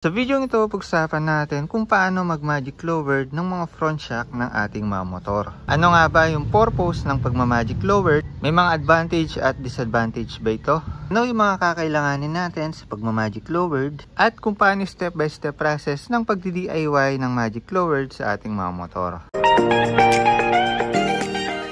Sa video ito, pag-usapan natin kung paano mag-magic lowered ng mga front shock ng ating mga motor. Ano nga ba yung purpose ng pag-magic lowered? May mga advantage at disadvantage ba ito? Ano yung mga kakailanganin natin sa pag-magic lowered? At kung paano step-by-step process ng pag-DIY ng magic lowered sa ating mga motor.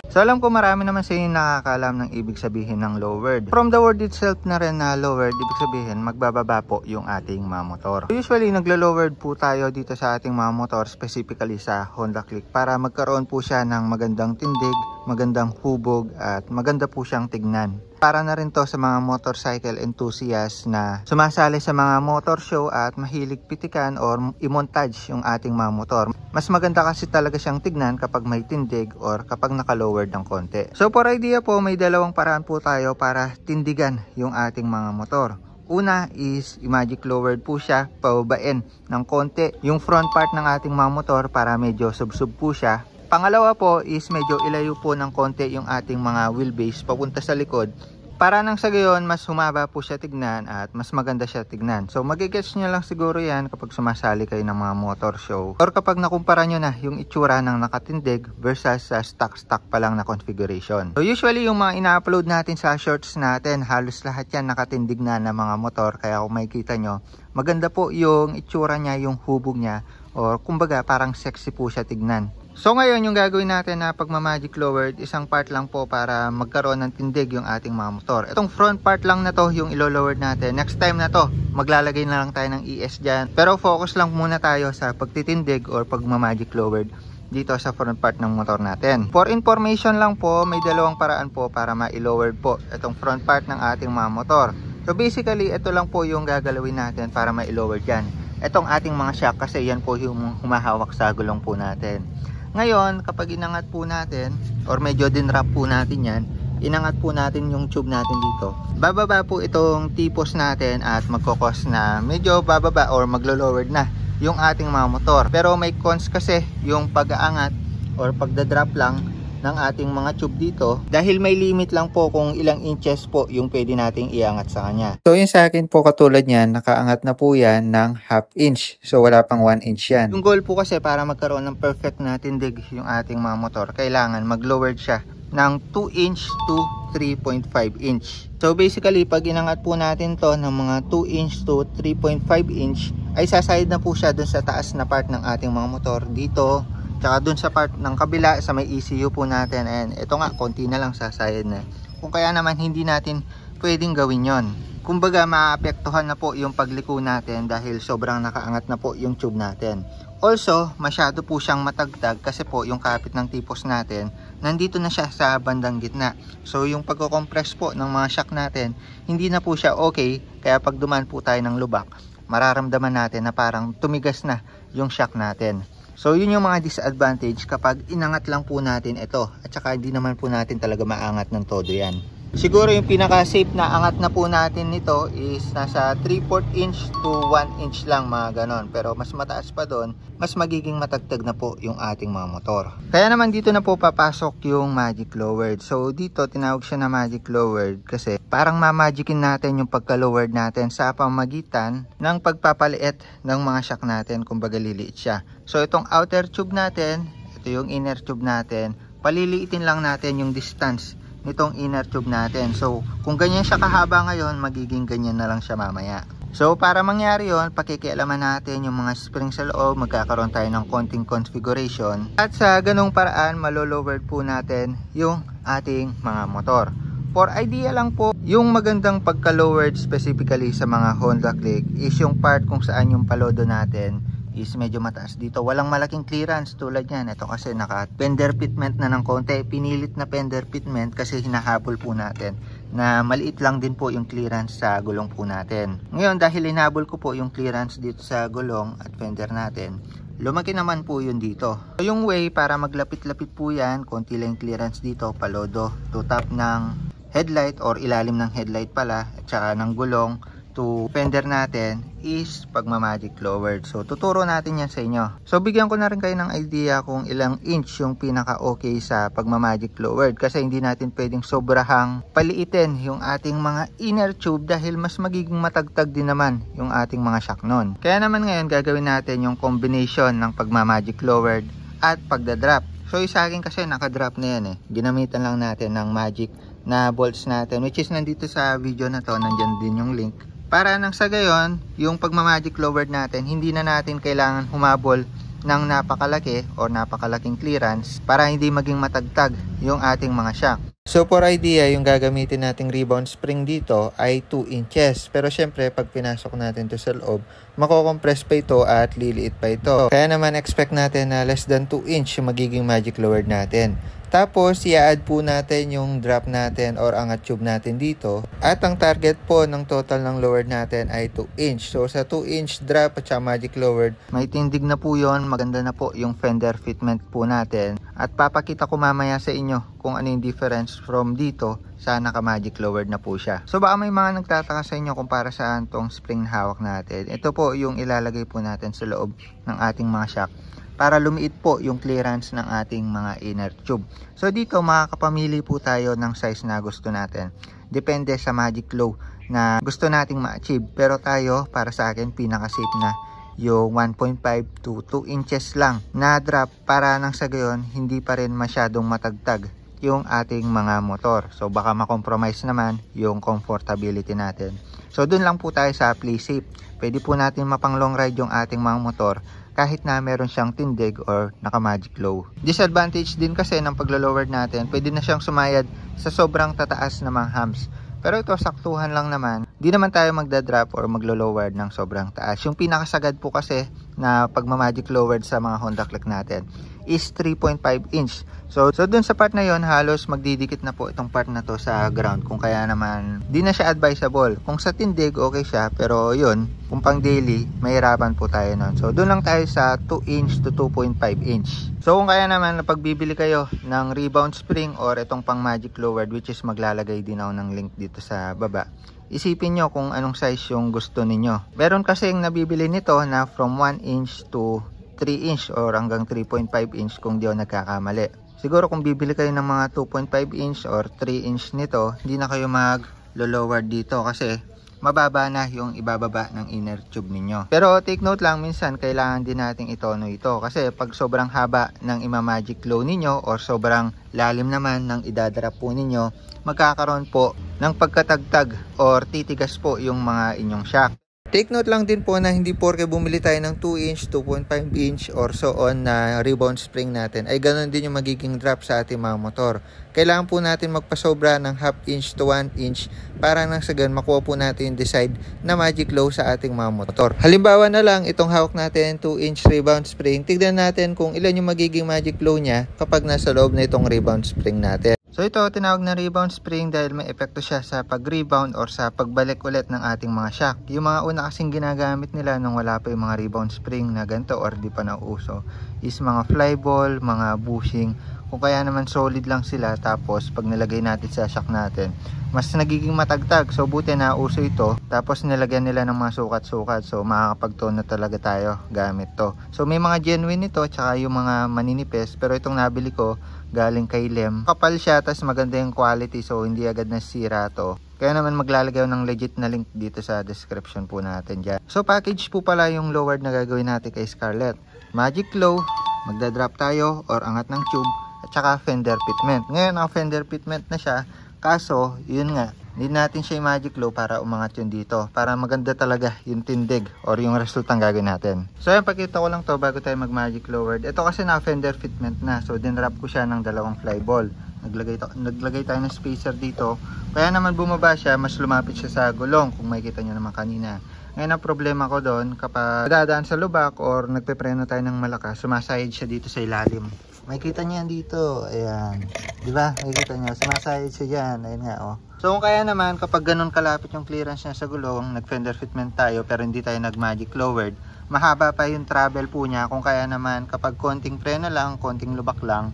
So alam ko marami naman sa inyo nakakaalam ng ibig sabihin ng lowered. From the word itself na rin na lowered, ibig sabihin magbababa po yung ating mga motor. So usually naglo-lowered po tayo dito sa ating mga motor, specifically sa Honda Click, para magkaroon po siya ng magandang tindig, magandang hubog at maganda po siyang tignan. Para na rin to sa mga motorcycle enthusiasts na sumasali sa mga motor show at mahilig pitikan or i-montage yung ating mga motor. Mas maganda kasi talaga siyang tignan kapag may tindig or kapag naka-lowered ng konti. So for idea po, may dalawang paraan po tayo para tindigan yung ating mga motor. Una is i-magic lowered po siya, pababain ng konti yung front part ng ating mga motor para medyo sub-sub po siya. Pangalawa po is medyo ilayo po ng konti yung ating mga wheelbase papunta sa likod para nang sa gayon mas humaba po siya tignan at mas maganda siya tignan. So magigets nyo lang siguro yan kapag sumasali kayo ng mga motor show or kapag nakumpara nyo na yung itsura ng nakatindig versus sa stock pa lang na configuration. So usually yung mga ina-upload natin sa shorts natin, halos lahat yan nakatindig na ng mga motor, kaya kung makikita nyo maganda po yung itsura niya, yung hubog niya, or kumbaga parang sexy po siya tignan. So ngayon yung gagawin natin na pagmamagic lowered, isang part lang po para magkaroon ng tindig yung ating mga motor. Itong front part lang na to yung ilo-lowered natin. Next time na to, maglalagay na lang tayo ng ES dyan. Pero focus lang muna tayo sa pagtitindig or pagmamagic lowered dito sa front part ng motor natin. For information lang po, may dalawang paraan po para ma-lowered po itong front part ng ating mga motor. So basically, ito lang po yung gagalawin natin para ma-lowered yan. Itong ating mga shock kasi yan po yung humahawak sa gulong po natin. Ngayon, kapag inangat po natin or medyo dinrap po natin yan, inangat po natin yung tube natin dito. Bababa po itong tipos natin at magkokos na medyo bababa or maglo-lowered na yung ating mga motor. Pero may cons kasi yung pag-aangat or pagdadrop lang ng ating mga tube dito dahil may limit lang po kung ilang inches po yung pwede nating iangat sa kanya. So yung sa akin po katulad niyan, nakaangat na po yan ng half inch. So wala pang 1 inch yan. Yung goal po kasi para magkaroon ng perfect na tindig yung ating mga motor, kailangan mag-lowered siya ng 2 inch to 3.5 inch. So basically pag inangat po natin to ng mga 2 inch to 3.5 inch ay sasayad na po siya dun sa taas na part ng ating mga motor dito, tsaka dun sa part ng kabila sa may ECU po natin, and ito nga konti na lang sasayad na. Kung kaya naman hindi natin pwedeng gawin yon. Kumbaga maapektuhan na po yung pagliko natin dahil sobrang nakaangat na po yung tube natin. Also masyado po siyang matagtag kasi po yung kapit ng tipos natin nandito na siya sa bandang gitna. So yung pagko-compress po ng mga shock natin hindi na po siya okay, kaya pag dumaan po tayo ng lubak mararamdaman natin na parang tumigas na yung shock natin. So yun yung mga disadvantage kapag inangat lang po natin ito at saka hindi naman po natin talaga maangat ng todo yan. Siguro yung pinaka safe na angat na po natin nito is nasa 3/4 inch to 1 inch lang, mga ganon. Pero mas mataas pa doon, mas magiging matagtag na po yung ating mga motor. Kaya naman dito na po papasok yung magic lowered. So dito tinawag siya na magic lowered kasi parang mamagicin natin yung pagka-lowered natin sa pamagitan ng pagpapaliit ng mga shock natin, kumbaga liliit siya. So itong outer tube natin, ito yung inner tube natin, paliliitin lang natin yung distance nitong inner tube natin. So kung ganyan siya kahaba ngayon, magiging ganyan na lang siya mamaya. So para mangyari yon, pakikialaman natin yung mga spring sa loob, magkakaroon tayo ng konting configuration at sa ganung paraan malo-lowered po natin yung ating mga motor. For idea lang po, yung magandang pagka-lowered specifically sa mga Honda Click is yung part kung saan yung palodo natin is medyo mataas dito. Walang malaking clearance tulad yan. Ito kasi naka fender fitment na ng konti. Pinilit na fender fitment kasi hinahabol po natin na maliit lang din po yung clearance sa gulong po natin. Ngayon dahil hinabol ko po yung clearance dito sa gulong at fender natin, lumaki naman po yun dito. So yung way para maglapit-lapit po yan, konti lang clearance dito, palodo to top ng headlight or ilalim ng headlight pala, at saka ng gulong to fender natin is pagmamagic lowered. So tuturo natin yan sa inyo. So bigyan ko na rin kayo ng idea kung ilang inch yung pinaka okay sa pagmamagic lowered, kasi hindi natin pwedeng sobrahang paliitin yung ating mga inner tube dahil mas magiging matagtag din naman yung ating mga shock nun. Kaya naman ngayon gagawin natin yung combination ng pagmamagic lowered at pagdadrop. So sa akin kasi nakadrop na yan eh. Ginamitan lang natin ng magic na bolts natin, which is nandito sa video na to, nandyan din yung link. Para nang sa gayon, yung pagmamagic lowered natin, hindi na natin kailangan humabol ng napakalaki o napakalaking clearance para hindi maging matagtag yung ating mga shock. So for idea, yung gagamitin nating rebound spring dito ay 2 inches. Pero syempre, pag pinasok natin to sa loob, mako-compress pa ito at liliit pa ito. Kaya naman expect natin na less than 2 inch yung magiging magic lowered natin. Tapos, i-add po natin yung drop natin or angat tube natin dito. At ang target po ng total ng lowered natin ay 2 inch. So, sa 2 inch drop at saka magic lowered, may tindig na po yon. Maganda na po yung fender fitment po natin. At papakita ko mamaya sa inyo kung ano yung difference from dito sa naka-magic lowered na po siya. So, baka may mga nagtataka sa inyo kung para saan tong spring na hawak natin. Ito po yung ilalagay po natin sa loob ng ating mga shock para lumiit po yung clearance ng ating mga inner tube. So dito makakapamili po tayo ng size na gusto natin. Depende sa magic low na gusto nating ma-achieve. Pero tayo, para sa akin, pinaka-safe na yung 1.5 to 2 inches lang na drop para nang sa gayon hindi pa rin masyadong matagtag yung ating mga motor. So baka makompromise naman yung comfortability natin. So dun lang po tayo sa play safe. Pwede po natin mapang long ride yung ating mga motor kahit na meron siyang tindig or naka-magic low. Disadvantage din kasi ng paglo-lowered natin, pwede na siyang sumayad sa sobrang tataas na mga humps. Pero ito, saktuhan lang naman. Di naman tayo magda-drop or maglo-lowered ng sobrang taas. Yung pinakasagad po kasi na pagmamagic lowered sa mga Honda Click natin is 3.5 inch. So dun sa part na yon, halos magdidikit na po itong part na to sa ground. Kung kaya naman, di na siya advisable. Kung sa tindig, okay siya. Pero yun, kung pang daily, mahirapan po tayo nun. So dun lang tayo sa 2 inch to 2.5 inch. So kung kaya naman, pagbibili kayo ng rebound spring or itong pang magic lowered, which is maglalagay din ako ng link dito sa baba, isipin nyo kung anong size yung gusto ninyo. Meron kasing nabibili nito na from 1 inch to 3 inch or hanggang 3.5 inch kung di ako nagkakamali. Siguro kung bibili kayo ng mga 2.5 inch or 3 inch nito, hindi na kayo mag-lower dito kasi mababa na yung ibababa ng inner tube ninyo. Pero take note lang, minsan kailangan din nating itono ito kasi pag sobrang haba ng imamagic low ninyo or sobrang lalim naman ng idadrop po ninyo, magkakaroon po ng pagkatagtag or titigas po yung mga inyong shock. Take note lang din po na hindi porke bumili tayo ng 2 inch, 2.5 inch or so on na rebound spring natin ay ganoon din yung magiging drop sa ating mga motor. Kailangan po natin magpasobra ng half inch to 1 inch para nang sa ganun makuha po natin yung decide na magic low sa ating mga motor. Halimbawa na lang itong hawak natin 2 inch rebound spring, tignan natin kung ilan yung magiging magic low niya kapag nasa loob na itong rebound spring natin. So ito tinawag na rebound spring dahil may epekto siya sa pag-rebound or sa pagbalik ulit ng ating mga shock. Yung mga una kasing ginagamit nila nung wala pa yung mga rebound spring na ganito or di pa nauso is mga flyball, mga bushing. Kung kaya naman solid lang sila, tapos pag nilagay natin sa shock natin, mas nagiging matagtag. So buti na uso ito, tapos nilagyan nila ng mga sukat-sukat. So makakapag-tone na talaga tayo gamit to. So may mga genuine ito, tsaka yung mga maninipis. Pero itong nabili ko, galing kay Lem. Kapal siya, tas maganda yung quality. So hindi agad nasira to. Kaya naman maglalagay ng legit na link dito sa description po natin dyan. So package po pala yung lowered na gagawin natin kay Scarlett. Magic low, magdadrop tayo or angat ng tube, at saka fender fitment. Ngayon ang fender fitment na siya, kaso yun nga, hindi natin siya magic low para umangat yun dito, para maganda talaga yung tindig or yung resultang gagawin natin. So yan, pakita ko lang to bago tayo mag magic lowered. Ito kasi na fender fitment na, so dinrap ko siya ng dalawang flyball. Naglagay tayo ng spacer dito, kaya naman bumaba siya, mas lumapit siya sa gulong kung makikita nyo naman kanina. Ngayon ang problema ko doon, kapag dadaan sa lubak or nagpepreno tayo ng malakas, sumasayad siya dito sa ilalim. Makikita niyo yan dito, ayan, di ba? Makikita niyo, sumasayad siya dyan, ayan nga, oh. So kung kaya naman, kapag ganun kalapit yung clearance niya sa gulong, nag-fender fitment tayo pero hindi tayo nag-magic lowered, mahaba pa yung travel po niya. Kung kaya naman, kapag konting preno lang, konting lubak lang,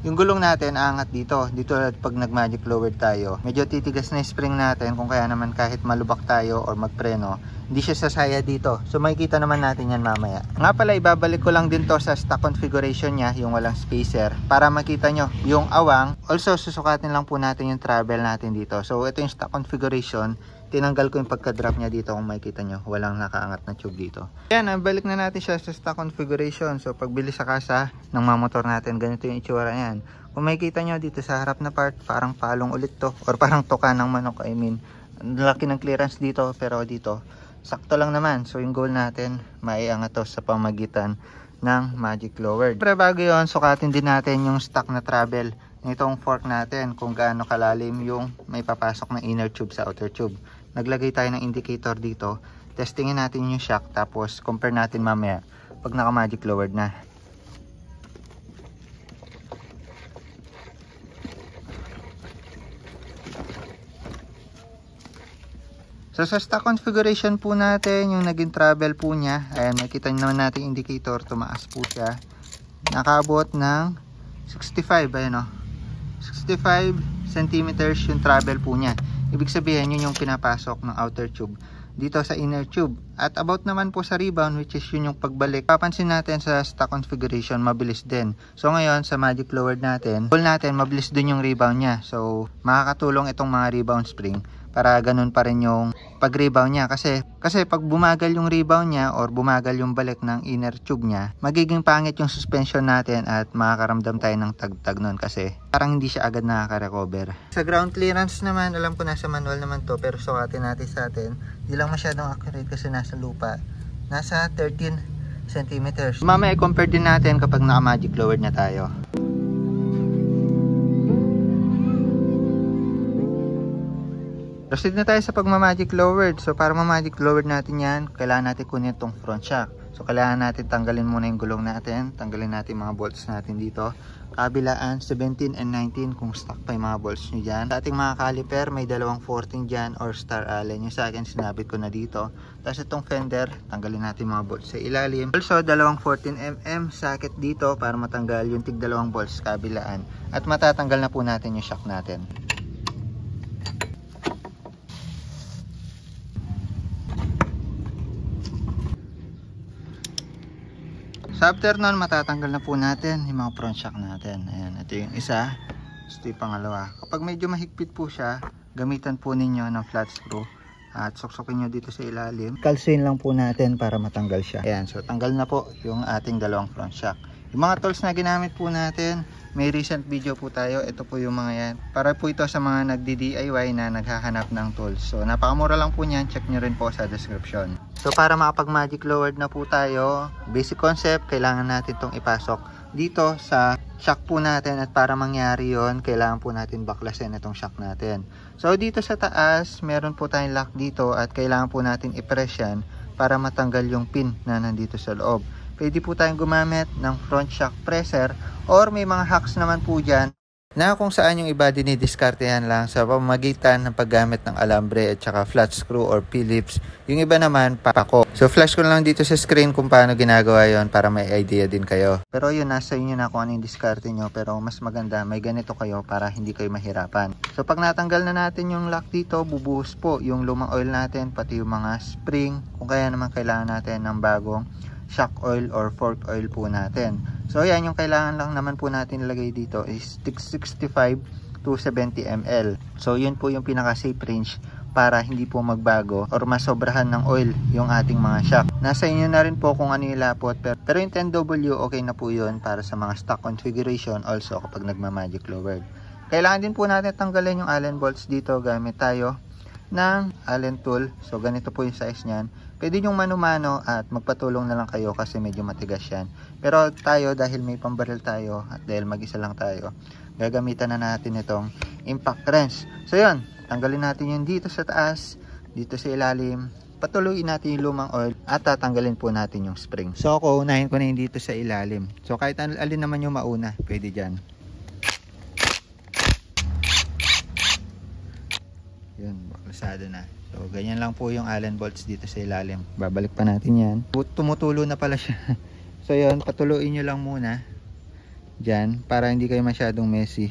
yung gulong natin aangat dito. Dito pag nag magic lowered tayo, medyo titigas na yung spring natin, kung kaya naman kahit malubak tayo or magpreno, hindi siya sasaya dito. So makikita naman natin yan mamaya. Nga pala, ibabalik ko lang din to sa stock configuration niya, yung walang spacer, para makita nyo yung awang. Also susukatin lang po natin yung travel natin dito. So ito yung stock configuration. Tinanggal ko yung pagka-drop niya dito, kung makikita nyo, walang nakaangat na tube dito. Ayan, balik na natin siya sa stock configuration. So pagbili sa kasa ng mga motor natin, ganito yung itsura niyan. Kung makikita nyo dito sa harap na part, parang palong ulit to, or parang tuka ng manok. I mean, laki ng clearance dito, pero dito sakto lang naman. So yung goal natin, maiangat to sa pamagitan ng magic lowered. Pero bago yun, sukatin din natin yung stock na travel nitong fork natin, kung gaano kalalim yung may papasok na inner tube sa outer tube. Naglagay tayo ng indicator dito, testingin natin yung shock, tapos compare natin mamaya pag naka magic lowered na. So sa stock configuration po natin, yung naging travel po niya, ayan, makita nyo naman natin indicator, tumaas po siya, nakaabot ng 65, ayan o, 65 centimeters yung travel po niya. Ibig sabihin yun yung pinapasok ng outer tube dito sa inner tube. At about naman po sa rebound, which is yun yung pagbalik, papansin natin sa stock configuration, mabilis din. So ngayon sa magic lowered natin, goal natin mabilis din yung rebound niya. So makakatulong itong mga rebound spring para ganun pa rin yung pag-rebound niya. Kasi pag bumagal yung rebound niya or bumagal yung balik ng inner tube niya, magiging pangit yung suspension natin at makakaramdam tayo ng tagtag nun kasi parang hindi siya agad nakaka-recover. Sa ground clearance naman, alam ko nasa manual naman to, pero sukatin natin sa atin. Hindi lang masyadong accurate kasi nasa lupa. Nasa 13 centimeters. Mamaya i-compare din natin kapag naka-magic lowered na tayo. Proceed na tayo sa pagma-magic lowered. So para ma-magic lowered natin yan, kailangan natin kunin itong front shock. So kailangan natin tanggalin muna yung gulong natin. Tanggalin natin mga bolts natin dito. Kabilaan 17 and 19 kung stock pa yung mga bolts nyo dyan. Sa ating mga caliper, may dalawang 14 dyan or star allen. Yung sa akin sinabit ko na dito. Tapos itong fender, tanggalin natin mga bolts sa ilalim. Also dalawang 14mm socket dito para matanggal yung tig dalawang bolts kabilaan. At matatanggal na po natin yung shock natin. So after nun, matatanggal na po natin yung mga front shock natin. Ayan, ito yung isa. Ito yung pangalawa. Kapag medyo mahigpit po siya, gamitan po ninyo ng flat screw at suksukin nyo dito sa ilalim. Kalsuin lang po natin para matanggal siya. Ayan, so tanggal na po yung ating dalawang front shock. Yung mga tools na ginamit po natin, may recent video po tayo. Ito po yung mga yan. Para po ito sa mga nagdi-DIY na naghahanap ng tools. So napakamura lang po niyan. Check nyo rin po sa description. So para makapag magic lowered na po tayo, basic concept, kailangan natin itong ipasok dito sa shock po natin. At para mangyari yon, kailangan po natin baklasin itong shock natin. So dito sa taas, meron po tayong lock dito at kailangan po natin i-press yan para matanggal yung pin na nandito sa loob. Pwede po tayong gumamit ng front shock presser or may mga hacks naman po dyan na kung saan yung iba dinidiskartehan lang sa pamamagitan ng paggamit ng alambre at saka flat screw or Phillips. Yung iba naman papako. So flash ko lang dito sa screen kung paano ginagawa yon para may idea din kayo. Pero yun, nasa inyo na kung ano yung diskarte nyo, pero mas maganda may ganito kayo para hindi kayo mahirapan. So pag natanggal na natin yung lock dito, bubuhos po yung lumang oil natin, pati yung mga spring, kung kaya naman kailangan natin ng bagong shock oil or fork oil po natin. So yan, yung kailangan lang naman po natin ilagay dito is 65 to 70 ml. So yun po yung pinaka safe range para hindi po magbago or masobrahan ng oil yung ating mga shock. Nasa inyo na rin po kung ano yung lapot, pero yung 10W okay na po yun para sa mga stock configuration, also kapag nagma-magic lowered. Kailangan din po natin tanggalin yung allen bolts dito gamit tayo ng allen tool. So ganito po yung size niyan. Pwede yung mano-mano at magpatulong na lang kayo kasi medyo matigas yan. Pero tayo, dahil may pambaril tayo at dahil mag-isa lang tayo, gagamitan na natin itong impact wrench. So yun, tanggalin natin yung dito sa taas, dito sa ilalim, patuloyin natin yung lumang oil at tatanggalin po natin yung spring. So ako, unahin ko na yung dito sa ilalim. So kahit alin naman yung mauna, pwede dyan. Yun, baklasado na. So ganyan lang po yung allen bolts dito sa ilalim. Babalik pa natin yan. Tumutulo na pala siya. So yun, patuloyin nyo lang muna Diyan, para hindi kayo masyadong messy.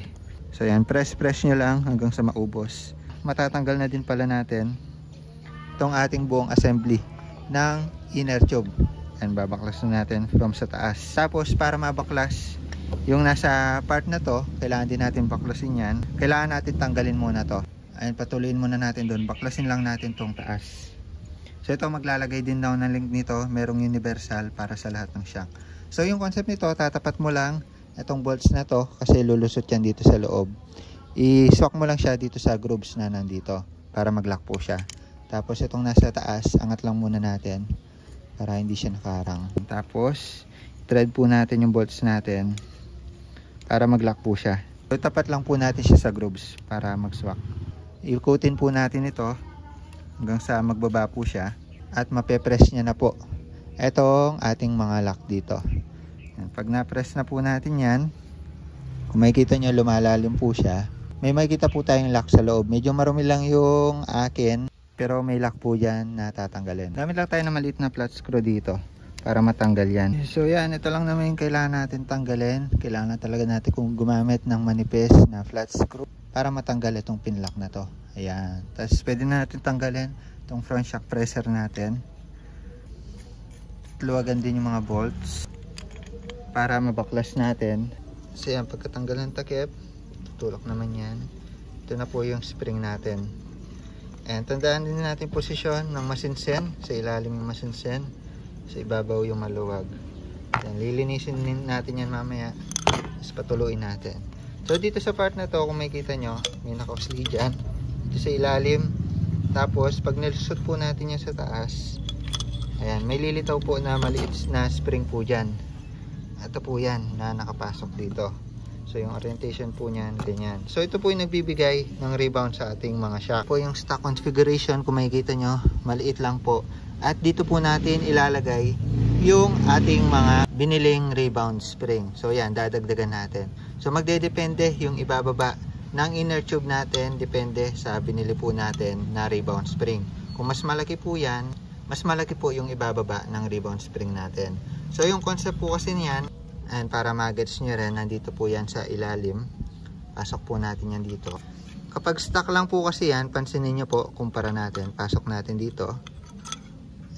So yan, press nyo lang hanggang sa maubos. Matatanggal na din pala natin itong ating buong assembly ng inner tube. Yan, babaklas na natin from sa taas. Tapos para mabaklas yung nasa part na to, kailangan din natin baklasin yan. Kailangan natin tanggalin muna to. Ayun, patuloyin muna natin doon. Baklasin lang natin tong taas. So ito, maglalagay din daw ng link nito. Merong universal para sa lahat ng shock. So yung concept nito, tatapat mo lang itong bolts na to kasi lulusot yan dito sa loob. I-swak mo lang siya dito sa grooves na nandito para mag-lock po siya. Tapos itong nasa taas, angat lang muna natin para hindi siya nakaharang. Tapos thread po natin yung bolts natin para mag-lock po siya. So tapat lang po natin siya sa grooves para mag-swak. Ikutin po natin ito hanggang sa magbaba po siya at mape-press niya na po itong ating mga lock dito. Pag na-press na po natin yan, kung makikita nyo lumalalim po siya, may makikita po tayong lock sa loob. Medyo marumi lang yung akin, pero may lock po dyan na tatanggalin. Gamit lang tayo ng maliit na flat screw dito para matanggal yan. So yan, ito lang naman yung kailangan natin tanggalin. Kailangan talaga natin kung gumamit ng manipis na flat screw para matanggal itong pin lock na to. Ayan. Tapos pwede na natin tanggalin itong front shock presser natin. Luwagan din yung mga bolts para mabaklas natin. So yan, pagkatanggal ng takip, tutulak naman yan. Ito na po yung spring natin. And tandaan din natin posisyon ng masinsen. Sa ilalim yung masinsen, sa ibabaw yung maluwag. Yan, lilinisin natin yan mamaya. Tapos patuluin natin. So dito sa part na to, kung makikita nyo, may nakausli dyan. Dito sa ilalim. Tapos pag nilusot po natin yan sa taas, ayan, may lilitaw po na maliit na spring po dyan. Ito po yan na nakapasok dito. So yung orientation po niyan, ganyan. So ito po yung nagbibigay ng rebound sa ating mga shock. Po yung stock configuration, kung makikita nyo, maliit lang po. At dito po natin ilalagay yung ating mga biniling rebound spring. So yan, dadagdagan natin. So magdedepende yung ibababa ng inner tube natin, depende sa binili po natin na rebound spring. Kung mas malaki po yan, mas malaki po yung ibababa ng rebound spring natin. So yung concept po kasi niyan, and para mag-gets nyo rin, nandito po yan sa ilalim. Pasok po natin yan dito. Kapag stock lang po kasi yan, pansinin nyo po, kumpara natin. Pasok natin dito.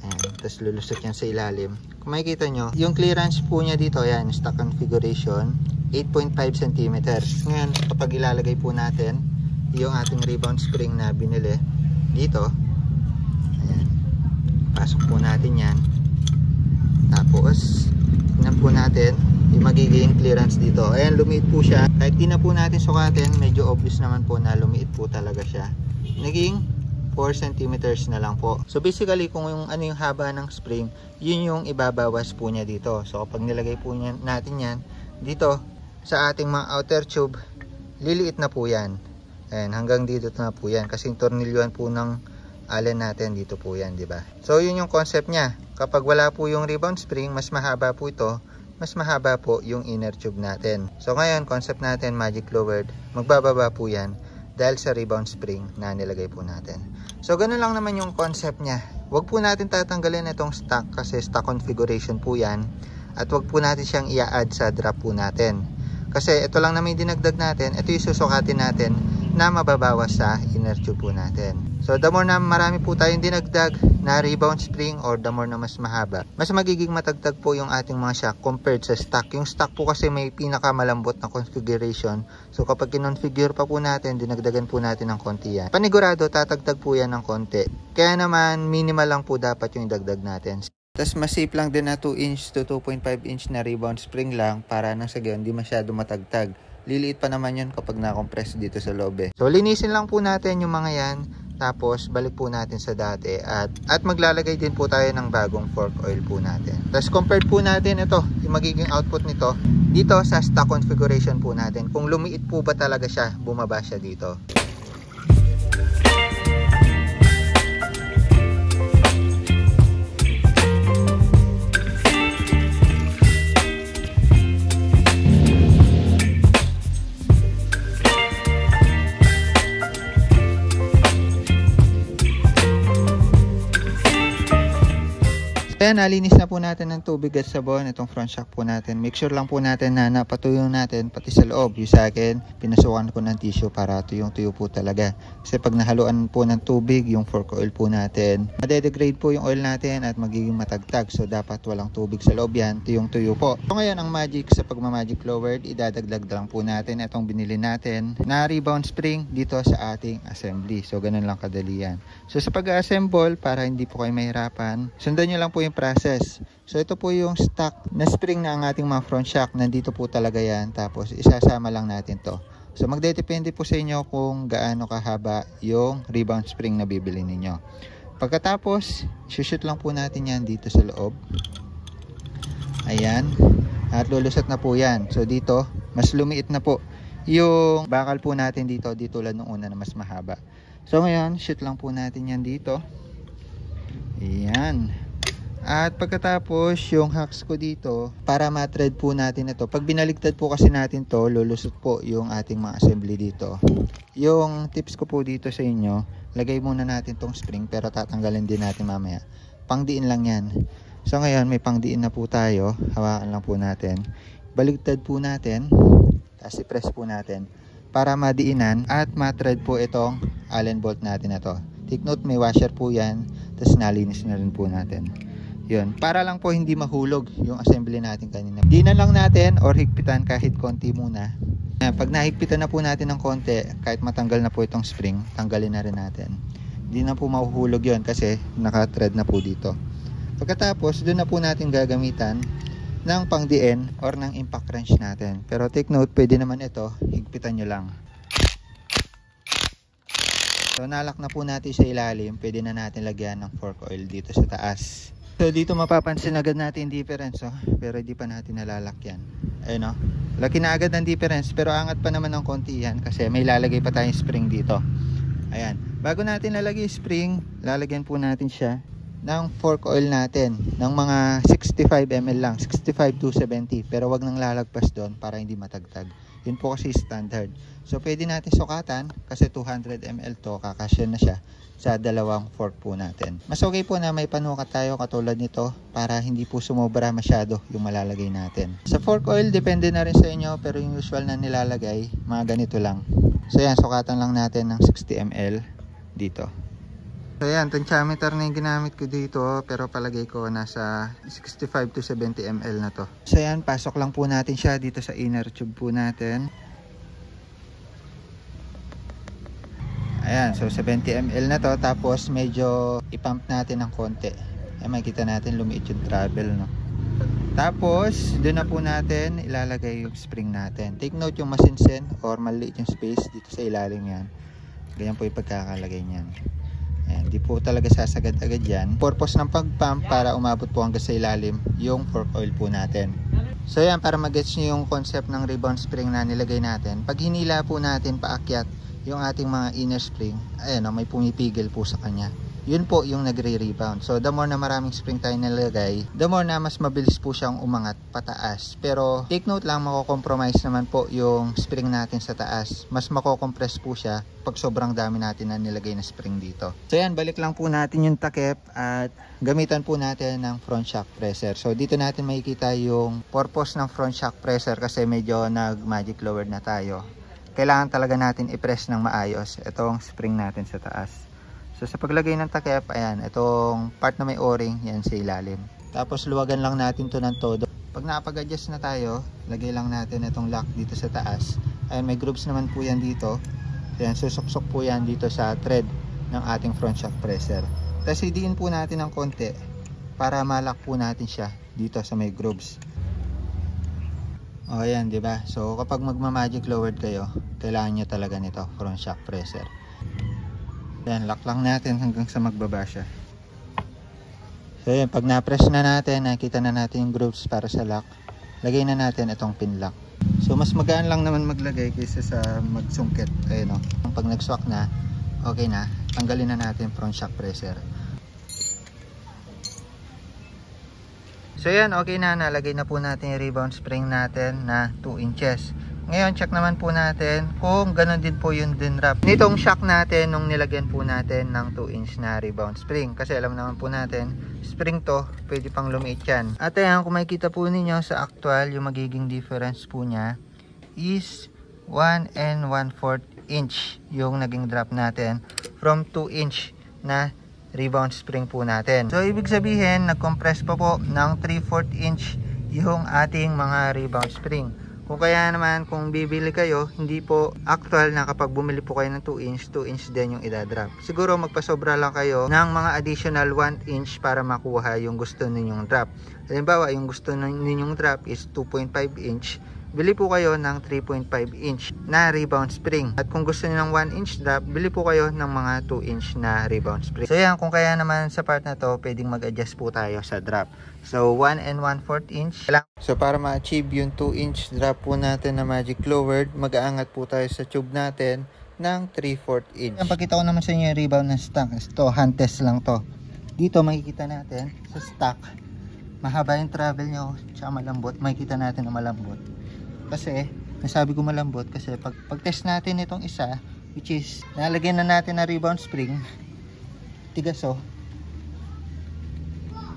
Ayan, tapos lulusot yan sa ilalim. Kung makikita nyo, yung clearance po niya dito, yan, stock configuration, 8.5 cm. Ngayon, kapag ilalagay po natin yung ating rebound spring na binili dito, ayan, pasok po natin yan. Tapos tingnan po natin yung magiging clearance dito. Ayan, lumiit po siya. Kahit di na po natin sukatin, medyo obvious naman po na lumiit po talaga siya. Naging 4 cm na lang po. So basically, kung yung ano yung haba ng spring, yun yung ibabawas po niya dito. So kapag nilagay po natin yan dito sa ating mga outer tube, liliit na po yan. Ayan, hanggang dito na po yan. Kasi yung tornilyuan po ng allen natin dito po yan, di ba? So yun yung concept niya. Kapag wala po yung rebound spring, mas mahaba po ito, mas mahaba po yung inner tube natin. So ngayon, concept natin, magic lowered, magbababa po yan dahil sa rebound spring na nilagay po natin. So ganun lang naman yung concept niya. Huwag po natin tatanggalin itong stock kasi stock configuration po yan. At huwag po natin siyang i-add sa drop po natin. Kasi ito lang naman yung dinagdag natin, ito yung susukatin natin na mababawas sa inner tube po natin. So the more na marami po tayong dinagdag na rebound spring or the more na mas mahaba, mas magiging matagtag po yung ating mga shock compared sa stock. Yung stock po kasi may pinakamalambot na configuration. So kapag kinonfigure pa po natin, dinagdagan po natin ng konti yan. Panigurado, tatagtag po yan ng konti. Kaya naman, minimal lang po dapat yung idagdag natin. Tapos masip lang din na 2 inch to 2.5 inch na rebound spring lang para nang sa gayon hindi masyado matagtag. Liliit pa naman yun kapag na-compress dito sa loob. So linisin lang po natin yung mga yan. Tapos balik po natin sa dati. At maglalagay din po tayo ng bagong fork oil po natin. Tapos compared po natin ito, yung magiging output nito, dito sa stock configuration po natin. Kung lumiit po ba talaga siya, bumaba siya dito. So yan, nalinis na po natin ng tubig at sabon itong front shock po natin. Make sure lang po natin na napatuyo natin pati sa loob. Yung sa akin, pinasukan ko ng tissue para tuyong-tuyo po talaga. Kasi pag nahaluan po ng tubig, yung fork oil po natin, madedegrade po yung oil natin at magiging matagtag. So dapat walang tubig sa loob yan, tuyong-tuyo po. So ngayon, ang magic sa pagmamagic lowered, idadagdag lang po natin itong binili natin na rebound spring dito sa ating assembly. So ganun lang kadali yan. So sa pag-assemble, para hindi po kayo mahirapan, sundan nyo lang po yung process. So ito po yung stock na spring na ang ating mga front shock. Nandito po talaga yan. Tapos isasama lang natin to. So magdedepende po sa inyo kung gaano kahaba yung rebound spring na bibili ninyo. Pagkatapos, shoot lang po natin yan dito sa loob. Ayan. At lulusot na po yan. So dito, mas lumiit na po yung bakal po natin dito. Dito lang nung una na mas mahaba. So ngayon, shoot lang po natin yan dito. Ayan. At pagkatapos, yung hacks ko dito, para ma-thread po natin ito. Pag binaligtad po kasi natin to, lulusot po yung ating mga assembly dito. Yung tips ko po dito sa inyo, lagay muna natin tong spring, pero tatanggalin din natin mamaya. Pangdiin lang yan. So ngayon, may pangdiin na po tayo. Hawakan lang po natin. Baligtad po natin. Tapos i-press po natin. Para madiinan at ma-thread po itong Allen bolt natin na to. Take note, may washer po yan. Tapos nalinis na rin po natin. Yun, para lang po hindi mahulog yung assembly natin kanina. Dinan lang natin or higpitan kahit konti muna. Pag nahigpitan na po natin ng konti, kahit matanggal na po itong spring, tanggalin na rin natin. Hindi na po mahuhulog yun kasi naka-thread na po dito. Pagkatapos, doon na po natin gagamitan ng pangdiin or ng impact wrench natin. Pero take note, pwede naman ito, higpitan nyo lang. So nalak na po natin sa ilalim, pwede na natin lagyan ng fork oil dito sa taas. So dito mapapansin agad natin difference, oh, pero hindi pa natin nalalakyan. Ayun, oh. Laki na agad ng difference, pero angat pa naman ng konti yan kasi may lalagay pa tayong spring dito. Ayan. Bago natin lalagay spring, lalagyan po natin siya ng fork oil natin ng mga 65 ml lang, 65 to 70, pero wag nang lalagpas doon para hindi matagtag. Yun po kasi standard. So pwede natin sukatan kasi 200 ml to, kakasya na siya sa dalawang fork po natin. Mas okay po na may panukat tayo katulad nito para hindi po sumobra masyado yung malalagay natin. Sa fork oil, depende na rin sa inyo, pero yung usual na nilalagay, mga ganito lang. So yan, sukatan lang natin ng 60 ml dito. So yan, tensiometer na yung ginamit ko dito, pero palagay ko nasa 65 to 70 ml na to. So yan, pasok lang po natin siya dito sa inner tube po natin. Ayan, so 70 ml na to, tapos medyo ipump natin ng konti. Ayan, makikita natin lumiit yung travel, no? Tapos, doon na po natin ilalagay yung spring natin. Take note yung masinsin or maliit yung space dito sa ilalim yan. Ganyan po yung pagkakalagay niyan. Ayan, di po talaga sasagad agad yan. Purpose ng pag-pump para umabot po hanggang sa ilalim yung fork oil po natin. So yan, para mag-gets nyo yung concept ng rebound spring na nilagay natin. Pag hinila po natin paakyat yung ating mga inner spring, ayan o, may pumipigil po sa kanya. Yun po yung nagre-rebound. So the more na maraming spring tayo nilagay, the more na mas mabilis po siyang umangat pataas. Pero take note lang, mako-compromise naman po yung spring natin sa taas. Mas mako-compress po siya pag sobrang dami natin na nilagay na spring dito. So yan, balik lang po natin yung takip at gamitan po natin ng front shock presser. So dito natin makikita yung purpose ng front shock presser kasi medyo nag-magic lower na tayo. Kailangan talaga natin i-press ng maayos itong spring natin sa taas. So sa paglagay ng takip, ayan, itong part na may o-ring, yan sa ilalim. Tapos luwagan lang natin to ng todo. Pag nakapag-adjust na tayo, lagay lang natin itong lock dito sa taas. Ayan, may grooves naman po yan dito. Ayan, susuksok po yan dito sa thread ng ating front shock presser. Tapos hidiin po natin ng konti para malak po natin siya dito sa may grooves. O ayan, diba? So kapag magma-magic lowered kayo, kailangan nyo talaga nito, front shock presser. Ayan, lock lang natin hanggang sa magbaba siya. So ayan, pag na-press na natin, nakita na natin yung grooves para sa lock, lagay na natin itong pin lock. So mas magaan lang naman maglagay kaysa sa magsungkit. Ayan o, pag nag-swak na, okay na, tanggalin na natin front shock presser. So yan, okay na, nalagay na po natin yung rebound spring natin na 2 inches. Ngayon, check naman po natin kung ganun din po yung din wrap nitong shock natin nung nilagyan po natin ng 2-inch na rebound spring. Kasi alam naman po natin, spring to, pwede pang lumiit yan. At ayan, kung makikita po ninyo sa actual, yung magiging difference po niya is 1 and 1/4 inch yung naging drop natin from 2-inch na rebound spring po natin. So, ibig sabihin, nag-compress pa po ng 3/4 inch yung ating mga rebound spring. Kung kaya naman, kung bibili kayo, hindi po actual na kapag bumili po kayo ng 2-inch, 2-inch din yung idadrop. Siguro magpasobra lang kayo ng mga additional 1-inch para makuha yung gusto ninyong drop. Halimbawa, yung gusto ninyong drop is 2.5 inch. Bili po kayo ng 3.5 inch na rebound spring. At kung gusto niyo ng 1-inch drop, bili po kayo ng mga 2-inch na rebound spring. So yan, kung kaya naman sa part na to, pwedeng mag-adjust po tayo sa drop. So 1 and 1/4 inch lang. So para ma-achieve yung 2-inch drop po natin na magic lowered, mag-aangat po tayo sa tube natin ng 3/4 inch. Yan, pakita ko naman sa inyo yung rebound ng stock. Ito, hand test lang to. Dito makikita natin sa stock, mahaba yung travel nyo, tsaka malambot. Makikita natin na malambot. Kasi, nasabi ko malambot kasi pag test natin itong isa, which is, nalagyan na natin na rebound spring, tigas oh.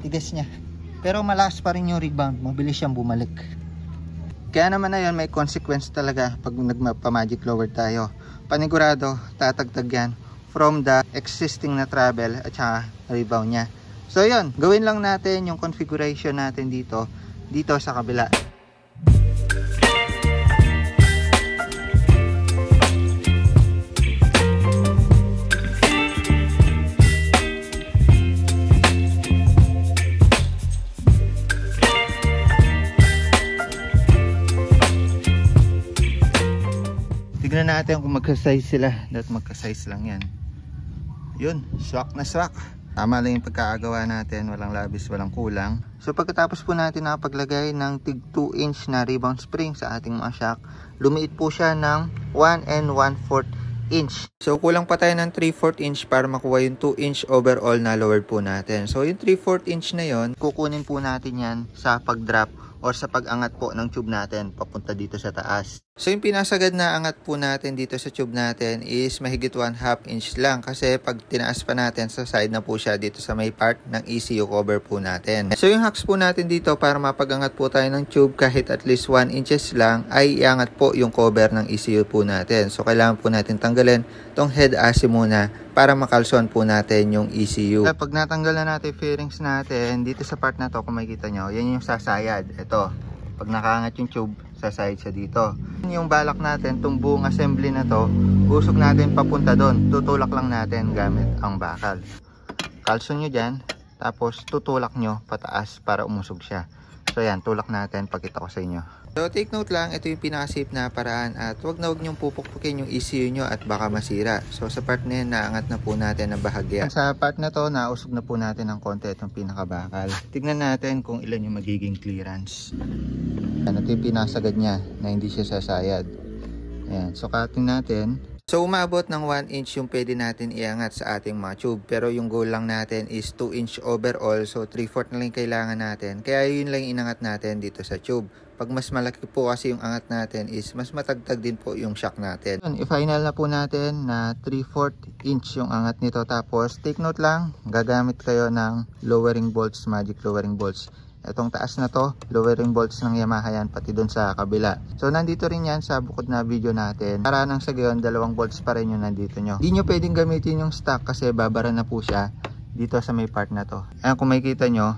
Tigas niya. Pero malakas pa rin yung rebound, mabilis siyang bumalik. Kaya naman na yun, may consequence talaga pag nagpa-magic lower tayo. Panigurado, tatagtag yan from the existing na travel at saka rebound niya. So yun, gawin lang natin yung configuration natin dito sa kabila. Tignan natin kung magka-size sila. Dapat magka-size lang yan. Yun, swak na swak. Tama lang yung pagkakagawa natin. Walang labis, walang kulang. So pagkatapos po natin nakapaglagay ng tig 2-inch na rebound spring sa ating mga shock, lumiit po siya ng 1 and 1/4 inch. So kulang pa tayo ng 3/4 inch para makuha yung 2-inch overall na lowered po natin. So yung 3/4 inch na yon, kukunin po natin yan sa pag-drop or sa pag-angat po ng tube natin papunta dito sa taas. So yung pinasagad na angat po natin dito sa tube natin is mahigit 1/2 inch lang kasi pag tinaas pa natin sa side na po siya dito sa may part ng ECU cover po natin. So yung hacks po natin dito para mapag-angat po tayo ng tube kahit at least 1 inches lang ay iangat po yung cover ng ECU po natin. So kailangan po natin tanggalin tong head AC muna para makalson po natin yung ECU. Pag natanggal na natin fairings natin dito sa part na to, kung makikita nyo, yan yung sasayad. Ito, pag nakaangat yung tube, sasayad siya dito. Yung balak natin, itong buong assembly na to, usog natin papunta doon. Tutulak lang natin gamit ang bakal. Kalson nyo dyan, tapos tutulak nyo pataas para umusog siya. So yan, tulak natin, pakita ko sa inyo. So take note lang, ito yung pinaka-safe na paraan at wag nyong pupukpukin yung ECU nyo at baka masira. So sa part na yun, naangat na po natin ang bahagya. Sa part na to, nausog na po natin ng konti itong pinaka-bakal. Tignan natin kung ilan yung magiging clearance. Ito yung pinasagad niya na hindi siya sasayad. Ayan, so cutting natin. So umabot ng 1 inch yung pwede natin iangat sa ating mga tube. Pero yung goal lang natin is 2 inch overall. So 3/4 na lang kailangan natin. Kaya yun lang inangat natin dito sa tube. Pag mas malaki po kasi yung angat natin is mas matagtag din po yung shock natin. I-final na po natin na 3/4 inch yung angat nito. Tapos take note lang, gagamit kayo ng lowering bolts, magic lowering bolts. Itong taas na to, lowering bolts ng Yamaha yan, pati dun sa kabila. So nandito rin yan sa bukod na video natin. Para nang sa gayon, 2 bolts pa rin yung nandito nyo. Hindi nyo pwedeng gamitin yung stock kasi babara na po siya dito sa may part na to. Ayan, kung makikita nyo,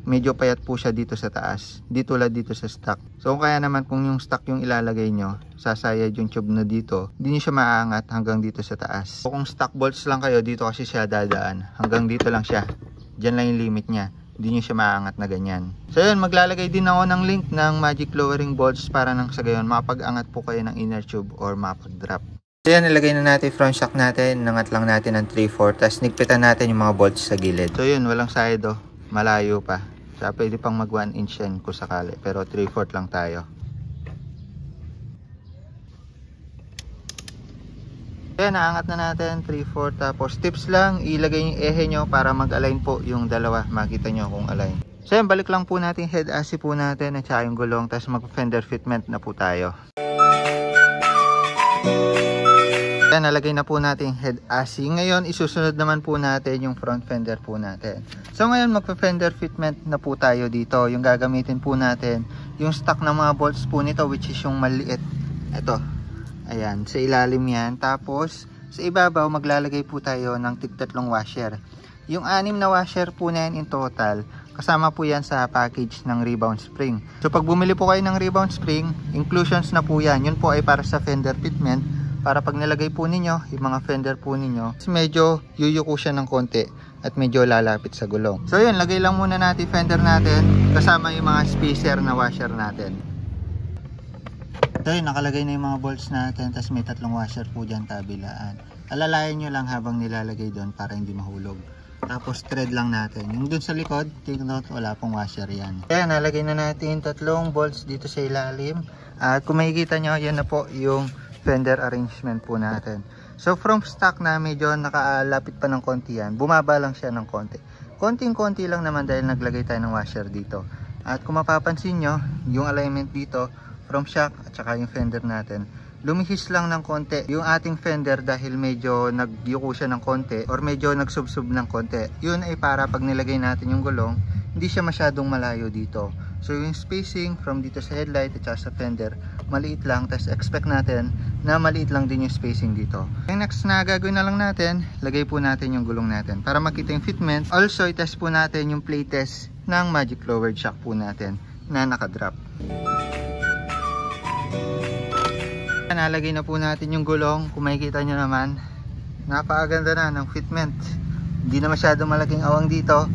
medyo payat po siya dito sa taas, di tulad dito sa stock. So kaya naman kung yung stock yung ilalagay nyo, sasayad yung tube na dito, hindi nyo siya maaangat hanggang dito sa taas. So kung stock bolts lang kayo, dito kasi siya dadaan, hanggang dito lang siya, dyan lang yung limit nya, hindi nyo siya maaangat na ganyan. So yun, maglalagay din ako ng link ng magic lowering bolts para nang sa gayon mapag-angat po kayo ng inner tube or mapag-drop. So yan, nilagay na natin front shock natin, nangat lang natin ng 3/4, tapos nigpitan natin yung mga bolts sa gilid. So yun, walang side oh, malayo pa. So, pwede pang mag 1 inch yan kung sakali. Pero 3/4 lang tayo. Kaya naangat na natin 3/4. Tapos tips lang, ilagay yung ehe nyo para mag-align po yung dalawa. Makita nyo kung align. So yan, balik lang po natin head AC po natin at saka yung gulong. Tapos mag-fender fitment na po tayo. Yan, nalagay na po natin yung head assy. Ngayon, isusunod naman po natin yung front fender po natin. So ngayon, magpa-fender fitment na po tayo dito. Yung gagamitin po natin, yung stock na mga bolts po nito, which is yung maliit. Ito. Ayan, sa ilalim yan. Tapos, sa ibabaw, maglalagay po tayo ng tig-3 washer. Yung 6 na washer po na yan in total, kasama po yan sa package ng rebound spring. So pag bumili po kayo ng rebound spring, inclusions na po yan. Yun po ay para sa fender fitment. Para pag nilagay po ninyo, yung mga fender po ninyo, medyo yuyuko siya ng konti at medyo lalapit sa gulong. So yun, lagay lang muna natin fender natin kasama yung mga spacer na washer natin. So yun, nakalagay na yung mga bolts natin, tapos may 3 washer po dyan kabilaan. Alalayan nyo lang habang nilalagay doon para hindi mahulog. Tapos thread lang natin. Yung dun sa likod, take note, wala pong washer yan. Kaya nalagay na natin 3 bolts dito sa ilalim. At kung makikita nyo, yan na po yung fender arrangement po natin. So from stock na medyo nakalapit pa ng konti yan, bumaba lang siya ng konti. Konting-konti lang naman dahil naglagay tayo ng washer dito. At kung mapapansin nyo, yung alignment dito from shock at saka yung fender natin, lumihis lang ng konti yung ating fender dahil medyo nagyuko siya ng konti or medyo nagsubsub ng konti. Yun ay para pag nilagay natin yung gulong, hindi siya masyadong malayo dito. So yung spacing from dito sa headlight at sa fender, maliit lang. Tapos expect natin na maliit lang din yung spacing dito. Yung next na gagawin na lang natin, lagay po natin yung gulong natin para makita yung fitment. Also, itest po natin yung play test ng Magic Lowered shock po natin na nakadrop. Nalagay na po natin yung gulong. Kung makikita nyo naman, napakaganda na ng fitment. Hindi na masyado malaking awang dito.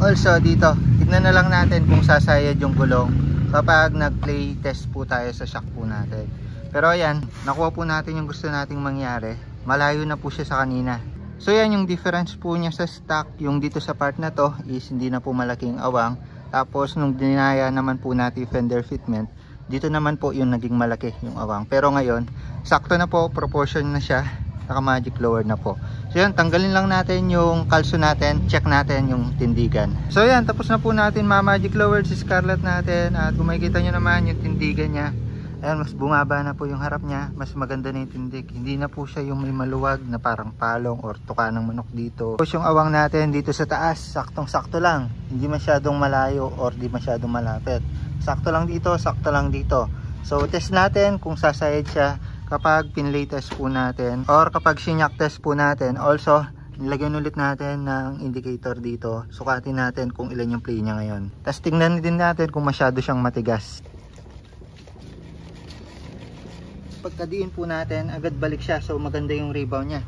Also dito, tignan na lang natin kung sasayad yung gulong kapag nag-play test po tayo sa shock po natin. Pero ayan, nakuha po natin yung gusto nating mangyari. Malayo na po siya sa kanina. So yan yung difference po niya sa stock. Yung dito sa part na to is hindi na po malaking awang. Tapos nung dinaya naman po natin fender fitment, dito naman po yung naging malaki yung awang. Pero ngayon, sakto na po, proportion na siya. Naka Magic Lowered na po. So yan, tanggalin lang natin yung kalso natin, check natin yung tindigan. So yan, tapos na po natin Magic Lowered si Scarlett natin. At kung makikita nyo naman yung tindigan niya, ayan, mas bumaba na po yung harap niya, mas maganda na yung tindig. Hindi na po siya yung may maluwag na parang palong or tuka ng manok dito. Tapos yung awang natin dito sa taas, saktong sakto lang. Hindi masyadong malayo or di masyadong malapit. Sakto lang dito, sakto lang dito. So test natin kung sasayad siya kapag pinlay test po natin or kapag sinyak test po natin. Also, nilagyan ulit natin ng indicator dito. Sukatin natin kung ilan yung play niya ngayon. Tapos tingnan din natin kung masyado siyang matigas. Pagkadiin po natin, agad balik siya. So maganda yung rebound niya.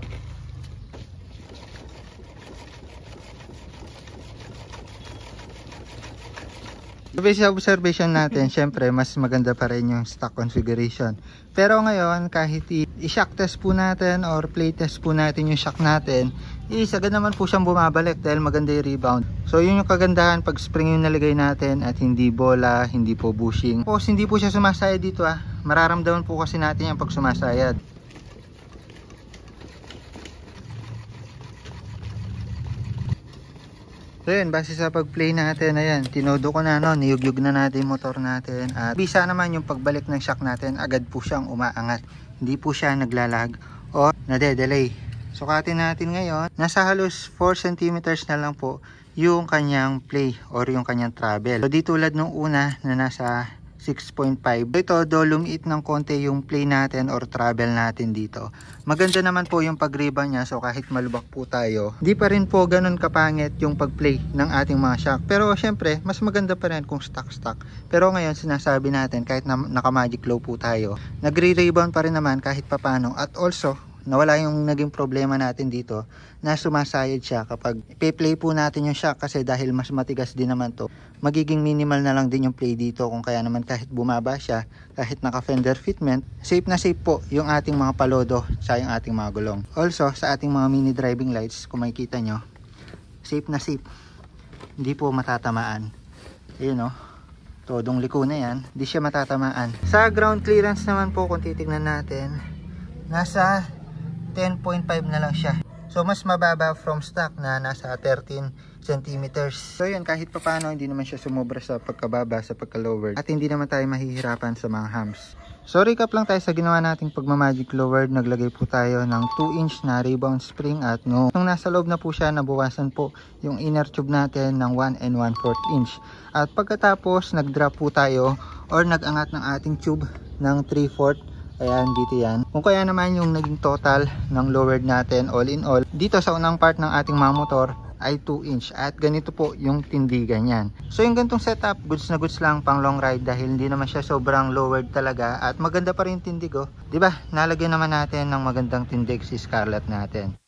Based sa observation natin, syempre mas maganda pa rin yung stock configuration. Pero ngayon, kahit i-shock test po natin or play test po natin yung shock natin, agad naman po siyang bumabalik dahil maganda yung rebound. So yun yung kagandahan pag spring yung nalagay natin at hindi bola, hindi po bushing. Tapos hindi po siya sumasayad dito mararamdaman po kasi natin yung pag sumasayad. So yun, base sa pag-play natin, ayan, tinodo ko na, niyugyug na natin yung motor natin. At bisa naman yung pagbalik ng shock natin, agad po siyang umaangat. Hindi po siya naglalag o nade-delay. Sukatin natin ngayon, nasa halos 4 cm na lang po yung kanyang play or yung kanyang travel. So di tulad nung una na nasa 6.5. Ito, do lumiit ng konti yung play natin or travel natin dito. Maganda naman po yung pag-rebound niya. So kahit malubak po tayo, di pa rin po ganun kapangit yung pag-play ng ating mga shock. Pero syempre, mas maganda pa rin kung stock. Pero ngayon, sinasabi natin, kahit na naka-Magic Low po tayo, nagre-rebound pa rin naman kahit papano. At also, nawala yung naging problema natin dito na sumasayad siya kapag i-play po natin yung shock kasi dahil mas matigas din naman to, magiging minimal na lang din yung play dito. Kung kaya naman kahit bumaba siya, kahit naka fender fitment, safe na safe po yung ating mga palodo sa yung ating mga gulong. Also sa ating mga mini driving lights, kung makikita nyo, safe na safe, hindi po matatamaan. Ayun todong liko na yan, hindi siya matatamaan. Sa ground clearance naman po, kung titignan natin, nasa 10.5 na lang siya. So mas mababa from stock na nasa 13 centimeters. So yun, kahit papano hindi naman siya sumobra sa pagkababa, sa pagka-lowered. At hindi naman tayo mahihirapan sa mga hams. So recap lang tayo sa ginawa nating pagmamagic lowered. Naglagay po tayo ng 2-inch na rebound spring at nung nasa loob na po siya, nabawasan po yung inner tube natin ng 1 1/4 inch. At pagkatapos nag-drop po tayo or nag-angat ng ating tube ng 3/4. Ayan, dito yan. Kung kaya naman yung naging total ng lowered natin all in all, dito sa unang part ng ating mga motor ay 2 inch at ganito po yung tindigan yan. So yung gantong setup, goods na goods lang pang long ride dahil hindi naman siya sobrang lowered talaga at maganda pa rin tindig, oh. Diba? Nalagyan naman natin ng magandang tindig si Scarlett natin.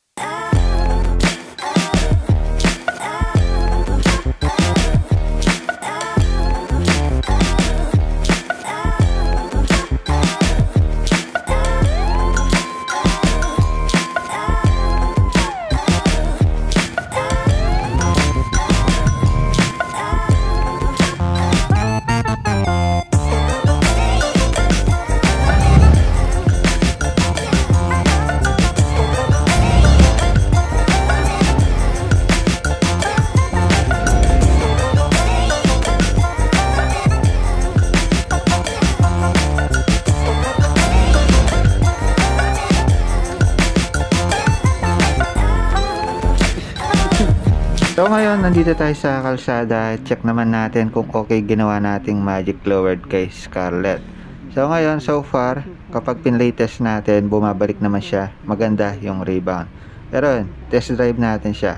So ngayon, nandito tayo sa kalsada. Check naman natin kung okay ginawa nating magic lowered kay Scarlett. So ngayon, so far, kapag pinlaytest natin, bumabalik naman siya. Maganda yung rebound. Pero test drive natin siya.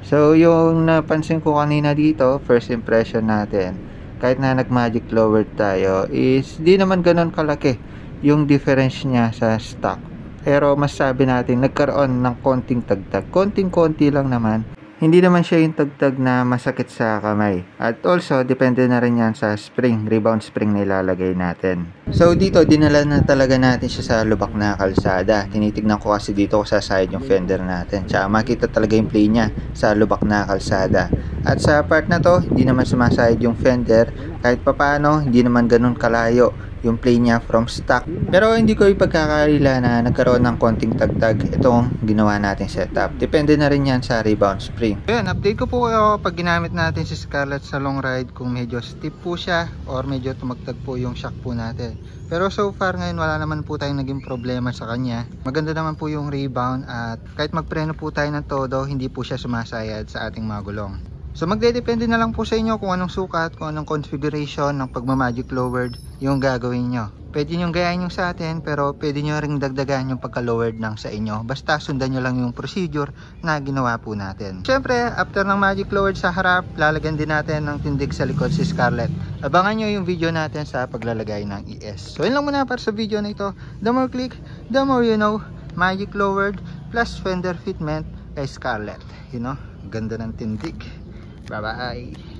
So yung napansin ko kanina dito, first impression natin, kahit na nag magic lowered tayo, is di naman ganun kalaki yung difference niya sa stock. Pero masabi natin, nagkaroon ng konting tagtag. Konting-konti lang naman. Hindi naman siya yung tagtag na masakit sa kamay. At also, depende na rin yan sa spring, rebound spring na ilalagay natin. So dito, dinala na talaga natin siya sa lubak na kalsada. Tinitignan ko kasi dito kung sasayad yung fender natin. Tsaka makita talaga yung play niya sa lubak na kalsada. At sa part na to, hindi naman sumasayad yung fender. Kahit papano, hindi naman ganun kalayo yung play niya from stock. Pero hindi ko ipagkakalila na nagkaroon ng konting tagtag itong ginawa natin setup. Depende na rin yan sa rebound spring. Ayan, update ko po kayo pag ginamit natin si Scarlett sa long ride kung medyo stiff po siya or medyo tumagtag po yung shock po natin. Pero so far ngayon wala naman po tayong naging problema sa kanya. Maganda naman po yung rebound at kahit magpreno po tayo ng todo, hindi po siya sumasayad sa ating mga gulong. So magdedepende na lang po sa inyo kung anong sukat, kung anong configuration ng pagmamagic lowered yung gagawin nyo. Pwede nyo gayahin yung sa atin, pero pwede nyo ring dagdagan yung pagka-lowered ng sa inyo. Basta sundan nyo lang yung procedure na ginawa po natin. Siyempre, after ng magic lowered sa harap, lalagyan din natin ng tindig sa likod si Scarlett. Abangan nyo yung video natin sa paglalagay ng ES. So yun lang muna para sa video na ito. The more click, the more you know. Magic lowered plus fender fitment kay Scarlett. You know, ganda ng tindig. Bye-bye.